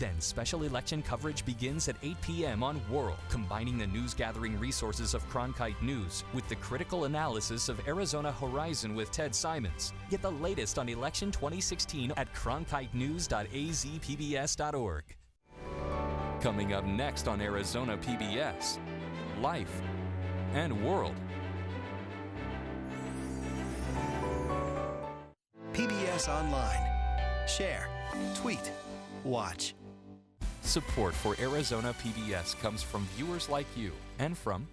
Then special election coverage begins at 8 p.m. on World, combining the news-gathering resources of Cronkite News with the critical analysis of Arizona Horizon with Ted Simons. Get the latest on election 2016 at cronkitenews.azpbs.org. Coming up next on Arizona PBS, Life and World. PBS Online. Share, tweet, watch. Support for Arizona PBS comes from viewers like you and from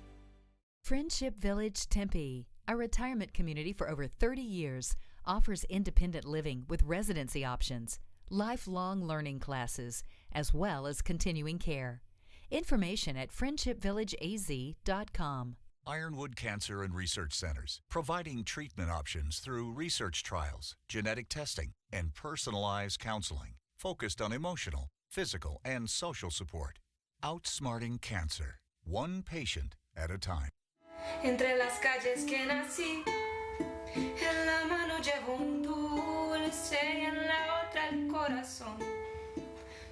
Friendship Village Tempe, a retirement community for over 30 years, offers independent living with residency options, lifelong learning classes, as well as continuing care. Information at friendshipvillageaz.com. Ironwood Cancer and Research Centers, providing treatment options through research trials, genetic testing, and personalized counseling, focused on emotional, physical, and social support. Outsmarting cancer, one patient at a time. Entre las calles que nací, en la mano llevo un dulce y en la otra el corazón.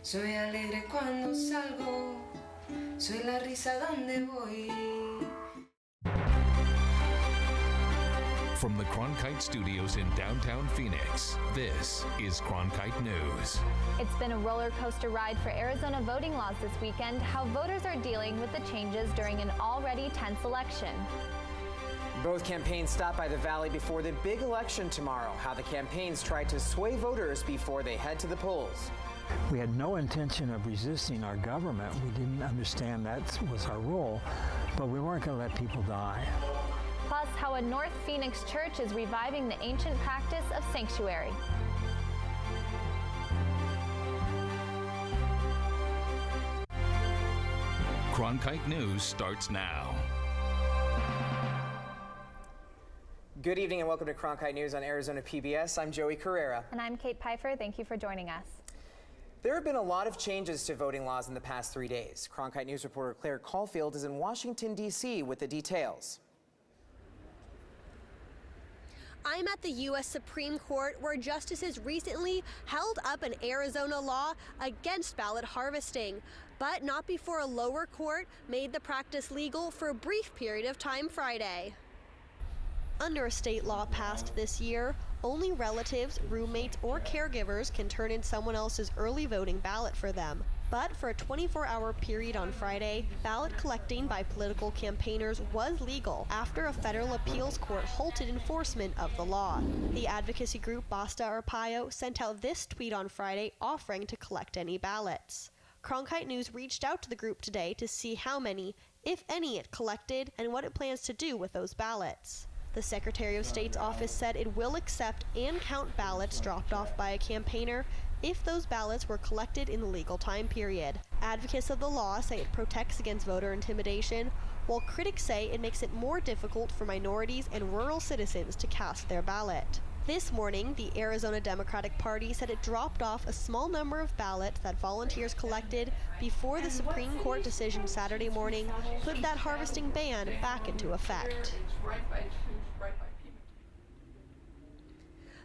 Soy alegre cuando salgo, soy la risa donde voy. From the Cronkite Studios in downtown Phoenix, this is Cronkite News. It's been a roller coaster ride for Arizona voting laws this weekend, how voters are dealing with the changes during an already tense election. Both campaigns stop by the Valley before the big election tomorrow, how the campaigns try to sway voters before they head to the polls. We had no intention of resisting our government. We didn't understand that was our role, but we weren't going to let people die. Plus, how a North Phoenix church is reviving the ancient practice of sanctuary. Cronkite News starts now. Good evening and welcome to Cronkite News on Arizona PBS. I'm Joey Carrera. And I'm Kate Pfeiffer. Thank you for joining us. There have been a lot of changes to voting laws in the past 3 days. Cronkite News reporter Claire Caulfield is in Washington, D.C. with the details. I'm at the U.S. Supreme Court, where justices recently held up an Arizona law against ballot harvesting, but not before a lower court made the practice legal for a brief period of time Friday. Under a state law passed this year, only relatives, roommates, or caregivers can turn in someone else's early voting ballot for them. But for a 24-hour period on Friday, ballot collecting by political campaigners was legal after a federal appeals court halted enforcement of the law. The advocacy group Basta Arpaio sent out this tweet on Friday offering to collect any ballots. Cronkite News reached out to the group today to see how many, if any, it collected and what it plans to do with those ballots. The Secretary of State's office said it will accept and count ballots dropped off by a campaigner if those ballots were collected in the legal time period. Advocates of the law say it protects against voter intimidation, while critics say it makes it more difficult for minorities and rural citizens to cast their ballot. This morning, the Arizona Democratic Party said it dropped off a small number of ballots that volunteers collected before the Supreme Court decision Saturday morning put that harvesting ban back into effect.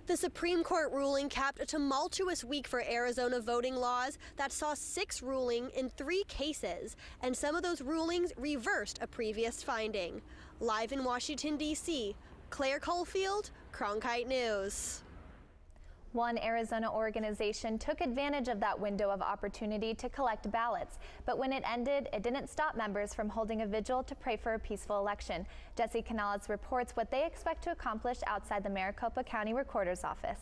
The Supreme Court ruling capped a tumultuous week for Arizona voting laws that saw 6 ruling in 3 cases, and some of those rulings reversed a previous finding. Live in Washington, D.C., Claire Caulfield, Cronkite News. One Arizona organization took advantage of that window of opportunity to collect ballots, but when it ended, it didn't stop members from holding a vigil to pray for a peaceful election. Jesse Canales reports what they expect to accomplish outside the Maricopa County Recorder's Office.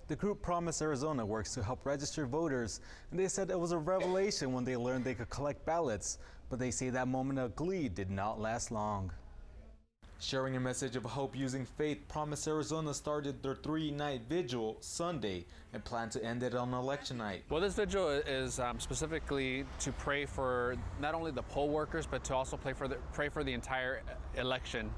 The group Promise Arizona works to help register voters, and they said it was a revelation when they learned they could collect ballots, but they say that moment of glee did not last long. Sharing a message of hope using faith, Promise Arizona started their 3-night vigil Sunday and plan to end it on election night. Well, this vigil is specifically to pray for not only the poll workers, but to also pray for the entire election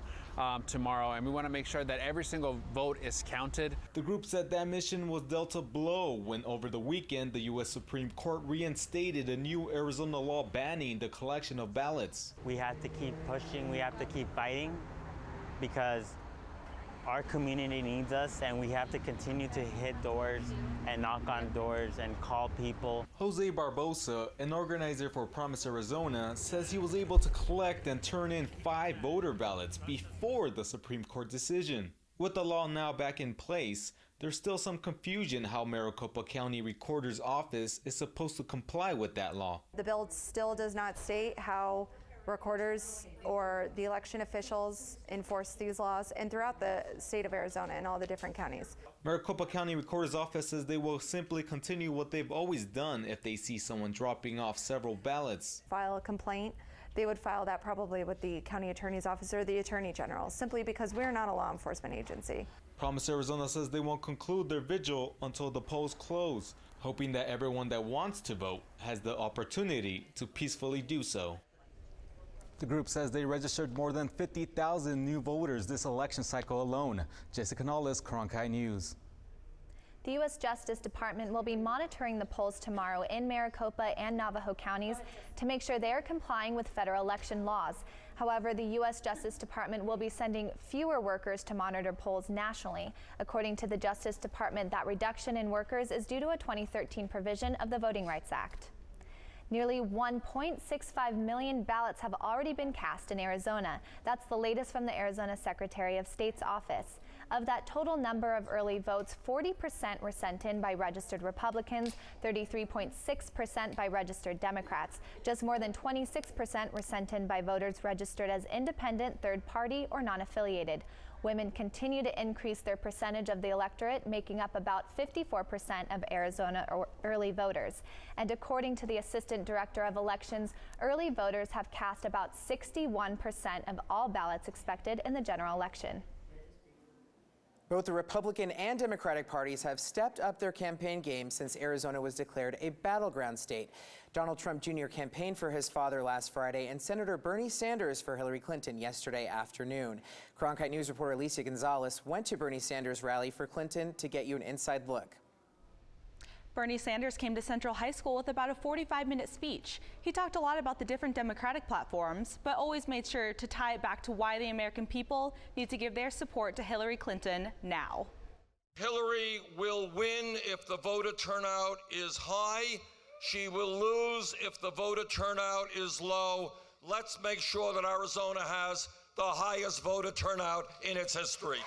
tomorrow. And we want to make sure that every single vote is counted. The group said that mission was dealt a blow when over the weekend, the U.S. Supreme Court reinstated a new Arizona law banning the collection of ballots. We have to keep pushing, we have to keep fighting, because Our community needs us, and we have to continue to hit doors and knock on doors and call people. Jose Barbosa, an organizer for Promise Arizona, says he was able to collect and turn in 5 voter ballots before the Supreme Court decision. With the law now back in place, there's still some confusion how Maricopa County Recorder's Office is supposed to comply with that law. The bill still does not state how recorders or the election officials enforce these laws, and throughout the state of Arizona and all the different counties. Maricopa County Recorder's Office says they will simply continue what they've always done if they see someone dropping off several ballots. File a complaint. They would file that probably with the county attorney's office or the attorney general, simply because we're not a law enforcement agency. Promise Arizona says they won't conclude their vigil until the polls close, hoping that everyone that wants to vote has the opportunity to peacefully do so. The group says they registered more than 50,000 new voters this election cycle alone. Jessica Canales, Cronkite News. The U.S. Justice Department will be monitoring the polls tomorrow in Maricopa and Navajo counties to make sure they are complying with federal election laws. However, the U.S. Justice Department will be sending fewer workers to monitor polls nationally. According to the Justice Department, that reduction in workers is due to a 2013 provision of the Voting Rights Act. Nearly 1.65 million ballots have already been cast in Arizona. That's the latest from the Arizona Secretary of State's office. Of that total number of early votes, 40% were sent in by registered Republicans, 33.6% by registered Democrats. Just more than 26% were sent in by voters registered as independent, third party, or non-affiliated. Women continue to increase their percentage of the electorate, making up about 54% of Arizona early voters. And according to the Assistant Director of Elections, early voters have cast about 61% of all ballots expected in the general election. Both the Republican and Democratic parties have stepped up their campaign game since Arizona was declared a battleground state. Donald Trump Jr. campaigned for his father last Friday, and Senator Bernie Sanders for Hillary Clinton yesterday afternoon. Cronkite News reporter Alicia Gonzalez went to Bernie Sanders' rally for Clinton to get you an inside look. Bernie Sanders came to Central High School with about a 45-minute speech. He talked a lot about the different Democratic platforms, but always made sure to tie it back to why the American people need to give their support to Hillary Clinton now. Hillary will win if the voter turnout is high. She will lose if the voter turnout is low. Let's make sure that Arizona has the highest voter turnout in its history.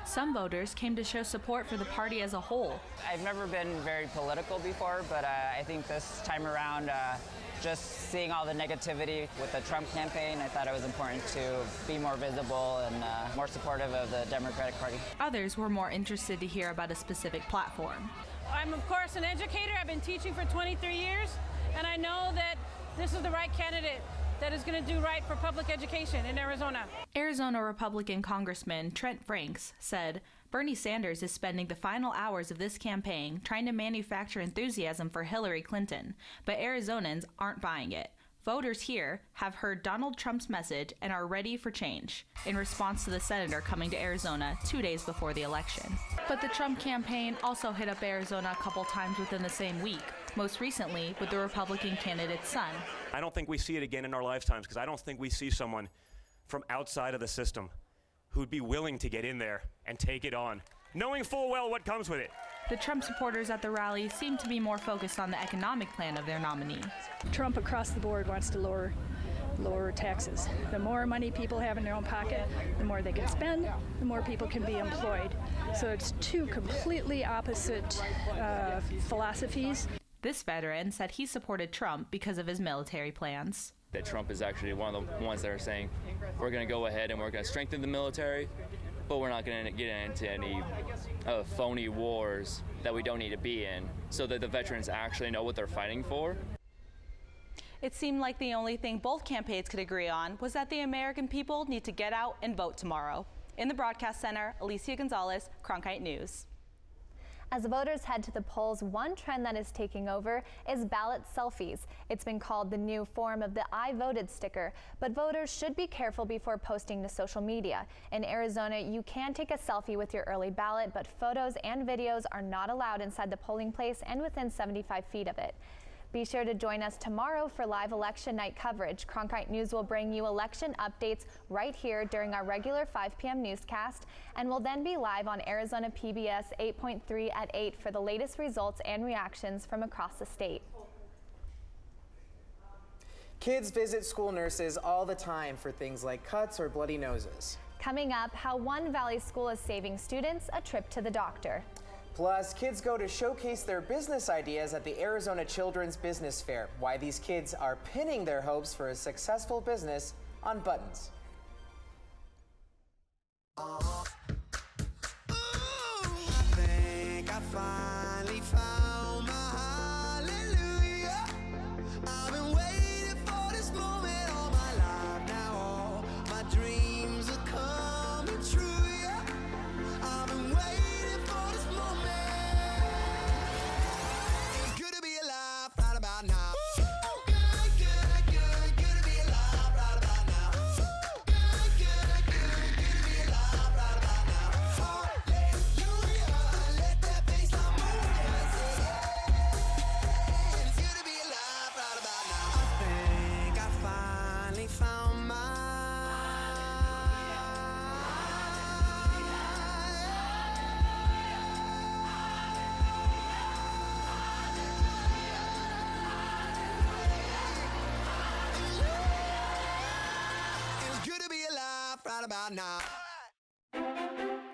Some voters came to show support for the party as a whole. I've never been very political before, but I think this time around, just seeing all the negativity with the Trump campaign, I thought it was important to be more visible and more supportive of the Democratic Party. Others were more interested to hear about a specific platform. I'm, of course, an educator. I've been teaching for 23 years, and I know that this is the right candidate that is going to do right for public education in Arizona. Arizona Republican Congressman Trent Franks said Bernie Sanders is spending the final hours of this campaign trying to manufacture enthusiasm for Hillary Clinton, but Arizonans aren't buying it. Voters here have heard Donald Trump's message and are ready for change in response to the senator coming to Arizona 2 days before the election. But the Trump campaign also hit up Arizona a couple times within the same week, most recently with the Republican candidate's son. I don't think we see it again in our lifetimes because I don't think we see someone from outside of the system who'd be willing to get in there and take it on, knowing full well what comes with it. The Trump supporters at the rally seem to be more focused on the economic plan of their nominee. Trump across the board wants to lower taxes. The more money people have in their own pocket, the more they can spend, the more people can be employed. So it's two completely opposite philosophies. This veteran said he supported Trump because of his military plans. That Trump is actually one of the ones that are saying we're going to go ahead and we're going to strengthen the military, but we're not going to get into any phony wars that we don't need to be in, so that the veterans actually know what they're fighting for. It seemed like the only thing both campaigns could agree on was that the American people need to get out and vote tomorrow. In the Broadcast Center, Alicia Gonzalez, Cronkite News. As voters head to the polls, one trend that is taking over is ballot selfies. It's been called the new form of the I voted sticker, but voters should be careful before posting to social media. In Arizona, you can take a selfie with your early ballot, but photos and videos are not allowed inside the polling place and within 75 feet of it. Be sure to join us tomorrow for live election night coverage. Cronkite News will bring you election updates right here during our regular 5 p.m. newscast, and will then be live on Arizona PBS 8.3 at 8 for the latest results and reactions from across the state. Kids visit school nurses all the time for things like cuts or bloody noses. Coming up, how one Valley school is saving students a trip to the doctor. Plus, kids go to showcase their business ideas at the Arizona Children's Business Fair. Why these kids are pinning their hopes for a successful business on buttons.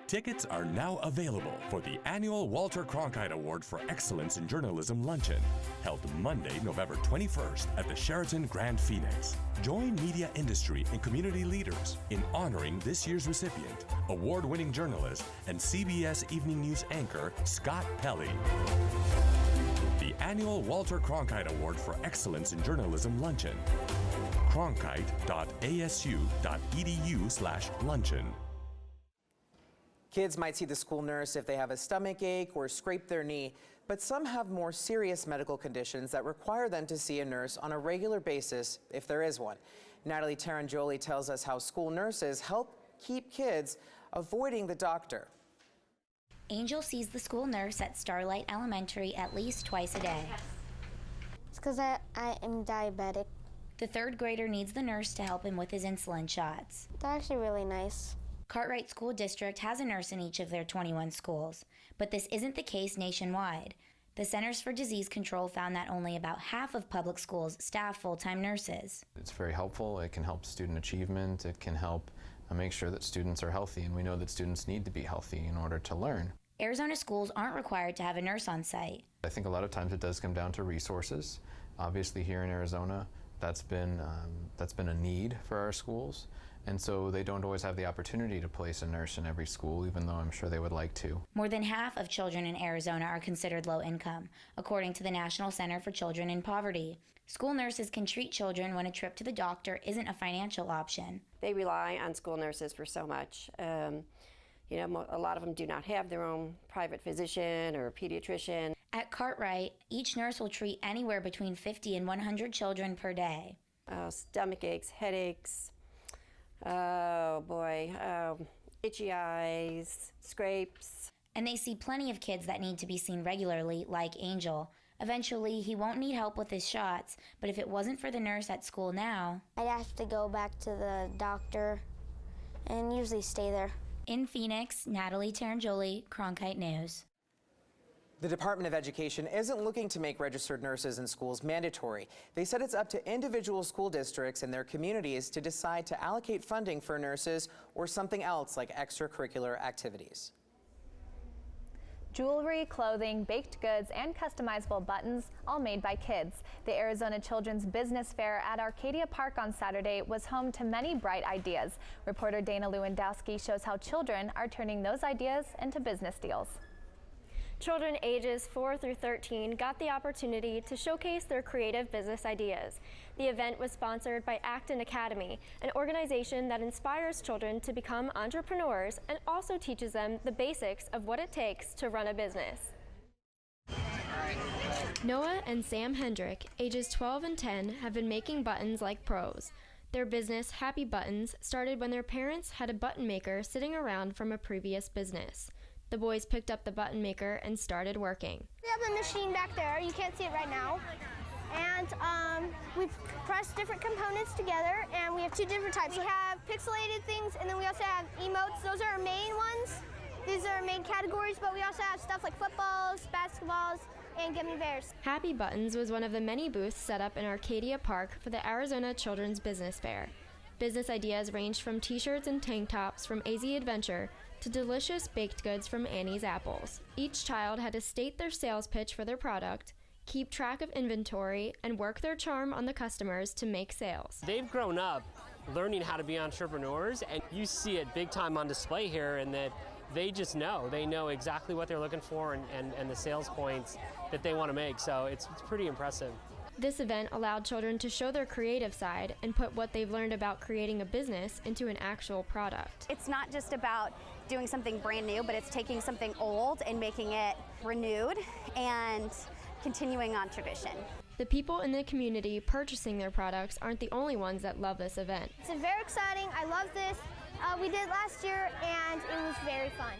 Tickets are now available for the annual Walter Cronkite Award for Excellence in Journalism Luncheon, held Monday, November 21st at the Sheraton Grand Phoenix. Join media industry and community leaders in honoring this year's recipient, award-winning journalist and CBS Evening News anchor Scott Pelley. The annual Walter Cronkite Award for Excellence in Journalism Luncheon. cronkite.asu.edu/luncheon. Kids might see the school nurse if they have a stomach ache or scrape their knee, but some have more serious medical conditions that require them to see a nurse on a regular basis if there is one. Natalie Tarangioli tells us how school nurses help keep kids avoiding the doctor. Angel sees the school nurse at Starlight Elementary at least twice a day. It's because I am diabetic. The third grader needs the nurse to help him with his insulin shots. They're actually really nice. Cartwright School District has a nurse in each of their 21 schools, but this isn't the case nationwide. The Centers for Disease Control found that only about half of public schools staff full-time nurses. It's very helpful. It can help student achievement. It can help make sure that students are healthy, and we know that students need to be healthy in order to learn. Arizona schools aren't required to have a nurse on site. I think a lot of times it does come down to resources. Obviously here in Arizona, that's been a need for our schools. And so they don't always have the opportunity to place a nurse in every school, even though I'm sure they would like to. More than half of children in Arizona are considered low income, according to the National Center for Children in Poverty. School nurses can treat children when a trip to the doctor isn't a financial option. They rely on school nurses for so much. A lot of them do not have their own private physician or pediatrician. At Cartwright, each nurse will treat anywhere between 50 and 100 children per day. Stomach aches, headaches, itchy eyes, scrapes. And they see plenty of kids that need to be seen regularly, like Angel. Eventually, he won't need help with his shots, but if it wasn't for the nurse at school now, I'd have to go back to the doctor and usually stay there. In Phoenix, Natalie Tarangioli, Cronkite News. The Department of Education isn't looking to make registered nurses in schools mandatory. They said it's up to individual school districts and their communities to decide to allocate funding for nurses or something else like extracurricular activities. Jewelry, clothing, baked goods, and customizable buttons, all made by kids. The Arizona Children's Business Fair at Arcadia Park on Saturday was home to many bright ideas. Reporter Dana Lewandowski shows how children are turning those ideas into business deals. Children ages 4 through 13 got the opportunity to showcase their creative business ideas. The event was sponsored by Acton Academy, an organization that inspires children to become entrepreneurs and also teaches them the basics of what it takes to run a business. Noah and Sam Hendrick, ages 12 and 10, have been making buttons like pros. Their business, Happy Buttons, started when their parents had a button maker sitting around from a previous business. The boys picked up the button maker and started working. We have a machine back there. You can't see it right now. and we press different components together, and we have two different types. We have pixelated things, and then we also have emotes. Those are our main ones. These are our main categories, but we also have stuff like footballs, basketballs, and gummy bears. Happy Buttons was one of the many booths set up in Arcadia Park for the Arizona Children's Business Fair. Business ideas ranged from t-shirts and tank tops from AZ Adventure to delicious baked goods from Annie's Apples. Each child had to state their sales pitch for their product, keep track of inventory, and work their charm on the customers to make sales. They've grown up learning how to be entrepreneurs, and you see it big time on display here, and that they just know. They know exactly what they're looking for and the sales points that they want to make, so it's pretty impressive. This event allowed children to show their creative side and put what they've learned about creating a business into an actual product. It's not just about doing something brand new, but it's taking something old and making it renewed and continuing on tradition. The people in the community purchasing their products aren't the only ones that love this event. It's very exciting. I love this. We did it last year, and it was very fun.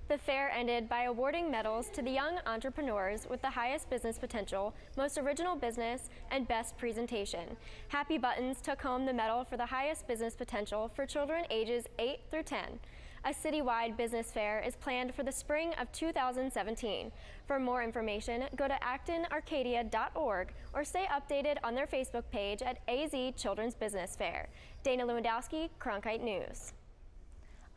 The fair ended by awarding medals to the young entrepreneurs with the highest business potential, most original business, and best presentation. Happy Buttons took home the medal for the highest business potential for children ages 8 through 10. A citywide business fair is planned for the spring of 2017. For more information, go to actonarcadia.org or stay updated on their Facebook page at AZ Children's Business Fair. Dana Lewandowski, Cronkite News.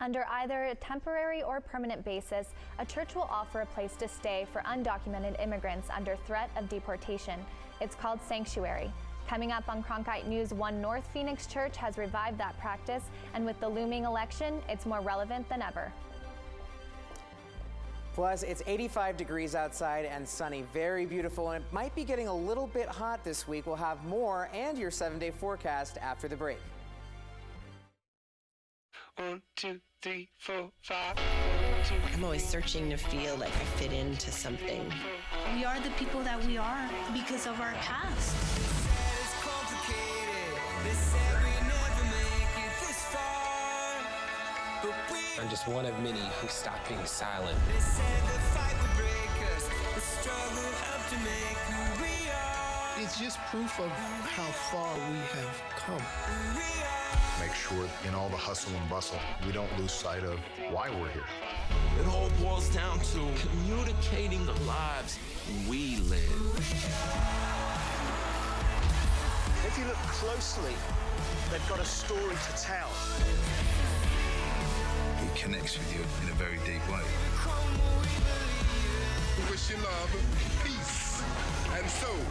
Under either a temporary or permanent basis, a church will offer a place to stay for undocumented immigrants under threat of deportation. It's called Sanctuary. Coming up on Cronkite News, one North Phoenix church has revived that practice, and with the looming election, it's more relevant than ever. Plus, it's 85 degrees outside and sunny, very beautiful, and it might be getting a little bit hot this week. We'll have more and your 7-day forecast after the break. 1, 2, 3, 4, 5. I'm always searching to feel like I fit into something. We are the people that we are because of our past. I'm just one of many who stopped being silent. It's just proof of how far we have come. Make sure in all the hustle and bustle, we don't lose sight of why we're here. It all boils down to communicating the lives we live. If you look closely, they've got a story to tell. It connects with you in a very deep way. We wish you love, peace, and soul.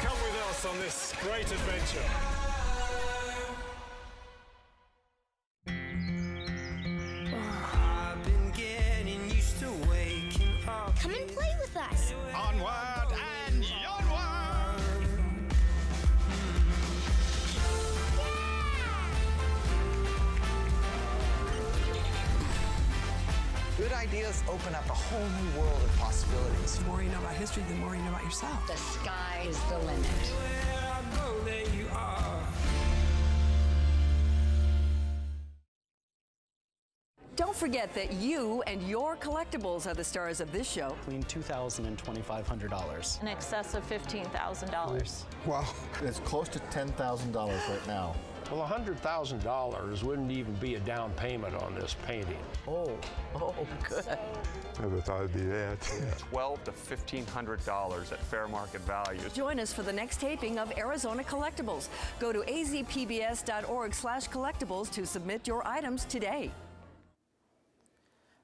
Come with us on this great adventure. Come and play with us. Onward and onward. Good ideas open up a whole new world of possibilities. The more you know about history, the more you know about yourself. The sky is the limit. Where I go, there you are. Don't forget that you and your collectibles are the stars of this show. Between $2,000 and $2,500. In excess of $15,000. Wow, it's close to $10,000 right now. Well, $100,000 wouldn't even be a down payment on this painting. Oh, good. Never thought it'd be that. $1,200 to $1,500 at fair market value. Join us for the next taping of Arizona Collectibles. Go to azpbs.org/collectibles to submit your items today.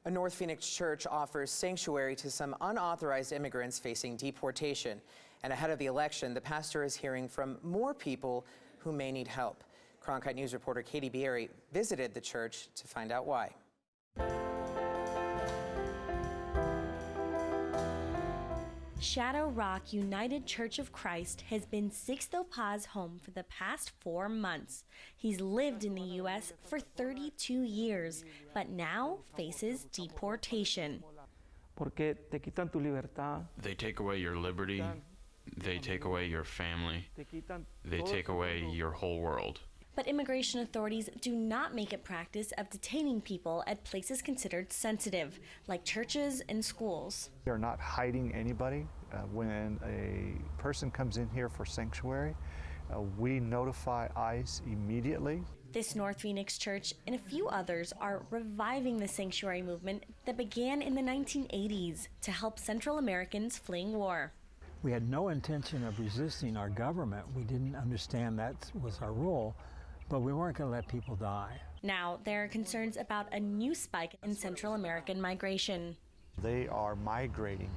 A North Phoenix church offers sanctuary to some unauthorized immigrants facing deportation. And ahead of the election, the pastor is hearing from more people who may need help. Cronkite News reporter Katie Bieri visited the church to find out why. Shadow Rock United Church of Christ has been Sixto Paz's home for the past 4 months. He's lived in the U.S. for 32 years, but now faces deportation. Porque te quitan tu libertad. They take away your liberty. They take away your family. They take away your whole world. but immigration authorities do not make a practice of detaining people at places considered sensitive, like churches and schools. We are not hiding anybody. When a person comes in here for sanctuary, we notify ICE immediately. This North Phoenix church and a few others are reviving the sanctuary movement that began in the 1980s to help Central Americans fleeing war. We had no intention of resisting our government. We didn't understand that was our role, but we weren't going to let people die. Now, there are concerns about a new spike in Central American migration. They are migrating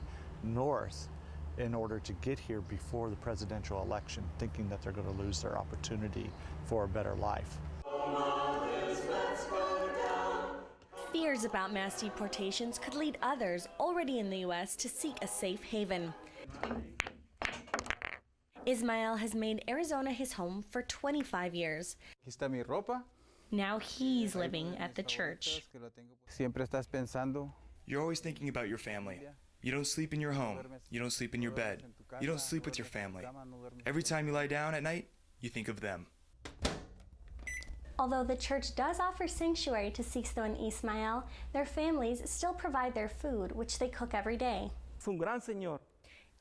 north in order to get here before the presidential election, thinking that they're going to lose their opportunity for a better life. Fears about mass deportations could lead others already in the U.S. to seek a safe haven. Ismael has made Arizona his home for 25 years. Now he's living at the church. You're always thinking about your family. You don't sleep in your home. You don't sleep in your bed. You don't sleep with your family. Every time you lie down at night, you think of them. Although the church does offer sanctuary to Sixto and Ismael, their families still provide their food, which they cook every day.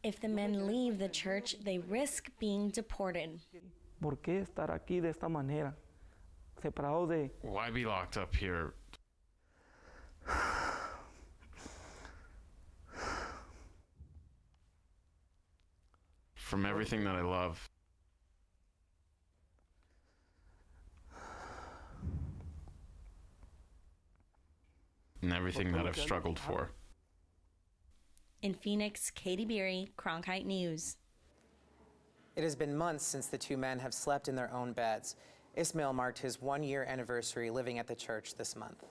If the men leave the church, they risk being deported. Why be locked up here? From everything that I love. And everything that I've struggled for. In Phoenix, Katie Beery, Cronkite News. It has been months since the two men have slept in their own beds. Ismael marked his one-year anniversary living at the church this month.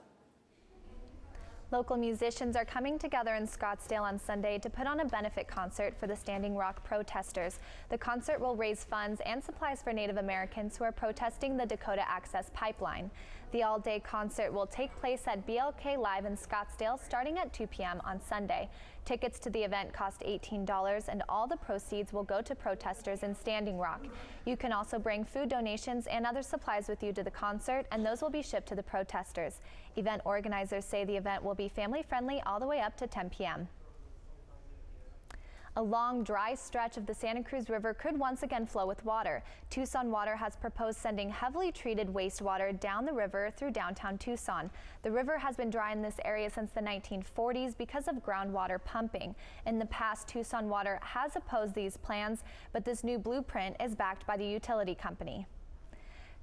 Local musicians are coming together in Scottsdale on Sunday to put on a benefit concert for the Standing Rock protesters. The concert will raise funds and supplies for Native Americans who are protesting the Dakota Access Pipeline. The all-day concert will take place at BLK Live in Scottsdale starting at 2 p.m. on Sunday. Tickets to the event cost $18 and all the proceeds will go to protesters in Standing Rock. You can also bring food donations and other supplies with you to the concert, and those will be shipped to the protesters. Event organizers say the event will be family-friendly all the way up to 10 p.m. A long, dry stretch of the Santa Cruz River could once again flow with water. Tucson Water has proposed sending heavily treated wastewater down the river through downtown Tucson. The river has been dry in this area since the 1940s because of groundwater pumping. In the past, Tucson Water has opposed these plans, but this new blueprint is backed by the utility company.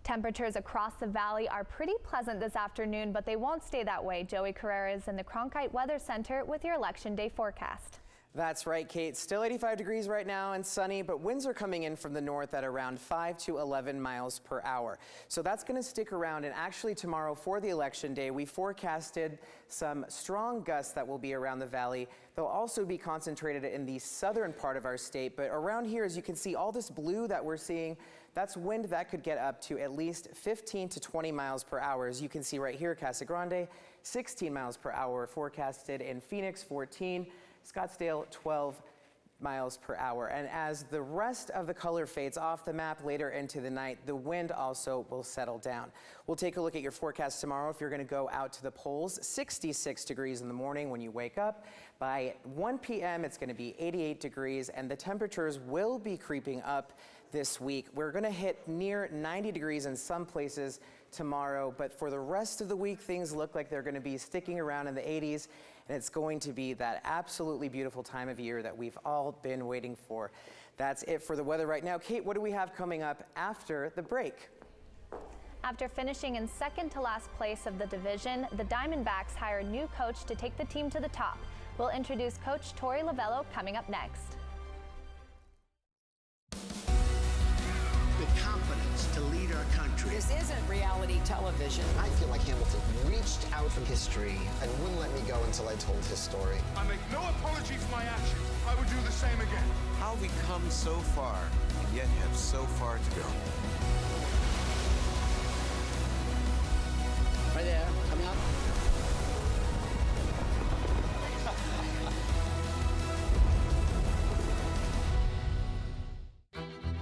Temperatures across the valley are pretty pleasant this afternoon, but they won't stay that way. Joey Carrera is in the Cronkite Weather Center with your Election Day forecast. That's right, Kate. Still 85 degrees right now and sunny, but winds are coming in from the north at around 5 to 11 miles per hour. So that's going to stick around. And actually tomorrow for the Election Day, we forecasted some strong gusts that will be around the valley. They'll also be concentrated in the southern part of our state. But around here, as you can see, all this blue that we're seeing, that's wind that could get up to at least 15 to 20 miles per hour. As you can see right here, Casa Grande, 16 miles per hour forecasted. In Phoenix, 14. Scottsdale, 12 miles per hour. And as the rest of the color fades off the map later into the night, the wind also will settle down. We'll take a look at your forecast tomorrow if you're going to go out to the polls. 66 degrees in the morning when you wake up. By 1 p.m., it's going to be 88 degrees, and the temperatures will be creeping up this week. We're going to hit near 90 degrees in some places tomorrow, but for the rest of the week, things look like they're going to be sticking around in the 80s. And it's going to be that absolutely beautiful time of year that we've all been waiting for. That's it for the weather right now. Kate, what do we have coming up after the break? After finishing in second to last place of the division, the Diamondbacks hire a new coach to take the team to the top. We'll introduce Coach Tori Lavello coming up next. The confidence to lead our country. This isn't reality television. I feel like Hamilton reached out from history and wouldn't let me go until I told his story. I make no apology for my actions. I would do the same again. How have we come so far and yet have so far to go? Right there, coming up.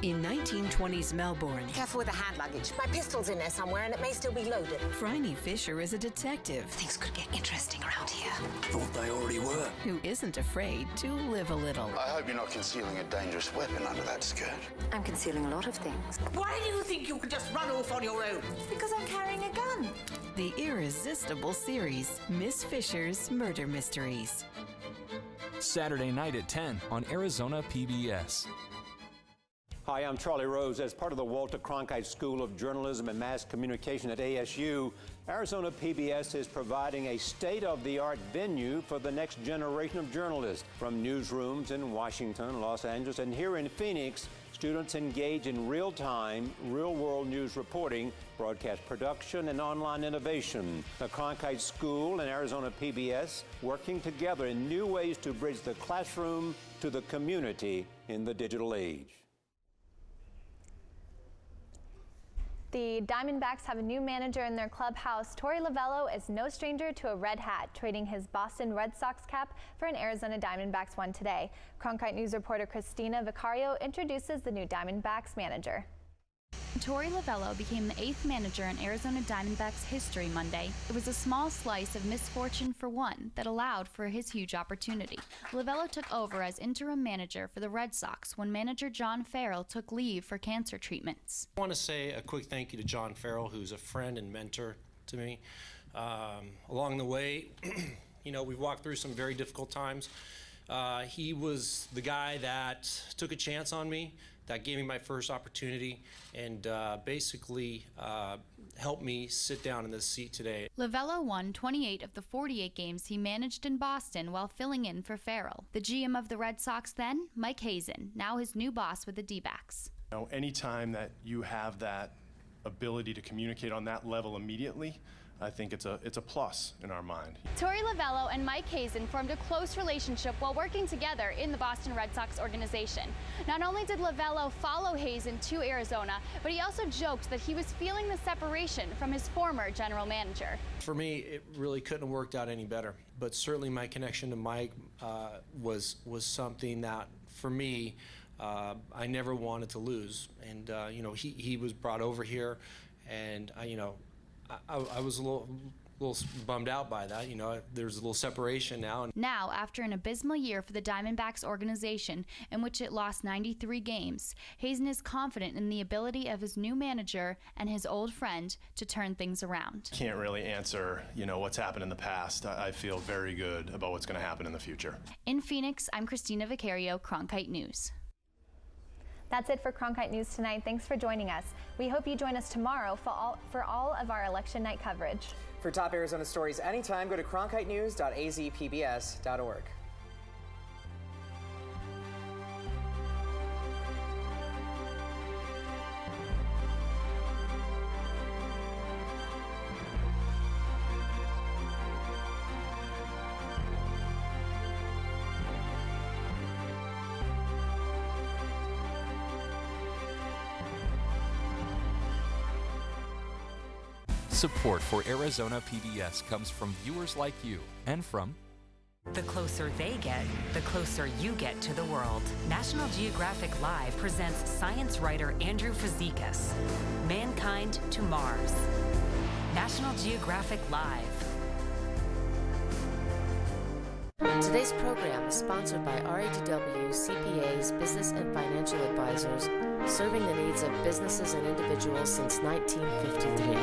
In 1920s Melbourne, Careful with the hand luggage. My pistol's in there somewhere and it may still be loaded. Phryne Fisher is a detective. Things could get interesting around here. Thought they already were. Who isn't afraid to live a little. I hope you're not concealing a dangerous weapon under that skirt. I'm concealing a lot of things. Why do you think you can just run off on your own? Because I'm carrying a gun. The irresistible series, Miss Fisher's Murder Mysteries. Saturday night at 10 on Arizona PBS. Hi, I'm Charlie Rose. As part of the Walter Cronkite School of Journalism and Mass Communication at ASU, Arizona PBS is providing a state-of-the-art venue for the next generation of journalists. From newsrooms in Washington, Los Angeles, and here in Phoenix, students engage in real-time, real-world news reporting, broadcast production, and online innovation. The Cronkite School and Arizona PBS working together in new ways to bridge the classroom to the community in the digital age. The Diamondbacks have a new manager in their clubhouse. Torey Lovello is no stranger to a red hat, trading his Boston Red Sox cap for an Arizona Diamondbacks one today. Cronkite News reporter Christina Vicario introduces the new Diamondbacks manager. Torey Lovello became the 8th manager in Arizona Diamondbacks history Monday. It was a small slice of misfortune for one that allowed for his huge opportunity. Lovello took over as interim manager for the Red Sox when manager John Farrell took leave for cancer treatments. I want to say a quick thank you to John Farrell, who's a friend and mentor to me. Along the way, we've walked through some very difficult times. He was the guy that took a chance on me, that gave me my first opportunity, and basically helped me sit down in this seat today. Lovello won 28 of the 48 games he managed in Boston while filling in for Farrell. The GM of the Red Sox then, Mike Hazen, now his new boss with the D-backs. Anytime that you have that ability to communicate on that level immediately, I think it's a plus in our mind. Torey Lovello and Mike Hazen formed a close relationship while working together in the Boston Red Sox organization. Not only did Lovello follow Hazen to Arizona, but he also joked that he was feeling the separation from his former general manager. For me, it really couldn't have worked out any better. But certainly my connection to Mike was something that, for me, I never wanted to lose. And he was brought over here, and I was a little bummed out by that. There's a little separation now. Now, after an abysmal year for the Diamondbacks organization, in which it lost 93 games, Hazen is confident in the ability of his new manager and his old friend to turn things around. Can't really answer, what's happened in the past. I feel very good about what's going to happen in the future. In Phoenix, I'm Christina Vicario, Cronkite News. That's it for Cronkite News tonight. Thanks for joining us. We hope you join us tomorrow for all of our election night coverage. For top Arizona stories anytime, go to cronkitenews.azpbs.org. Support for Arizona PBS comes from viewers like you and from The closer they get, the closer you get to the world. National Geographic Live presents science writer Andrew Fazekas, Mankind to Mars. National Geographic Live. Today's program is sponsored by RATW CPAs, Business and Financial Advisors, serving the needs of businesses and individuals since 1953.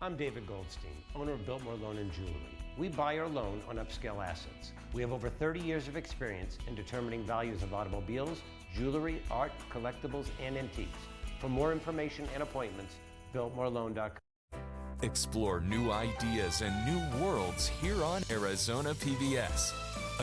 I'm David Goldstein, owner of Biltmore Loan and Jewelry. We buy or loan on upscale assets. We have over 30 years of experience in determining values of automobiles, jewelry, art, collectibles, and antiques. For more information and appointments, biltmoreloan.com. Explore new ideas and new worlds here on Arizona PBS.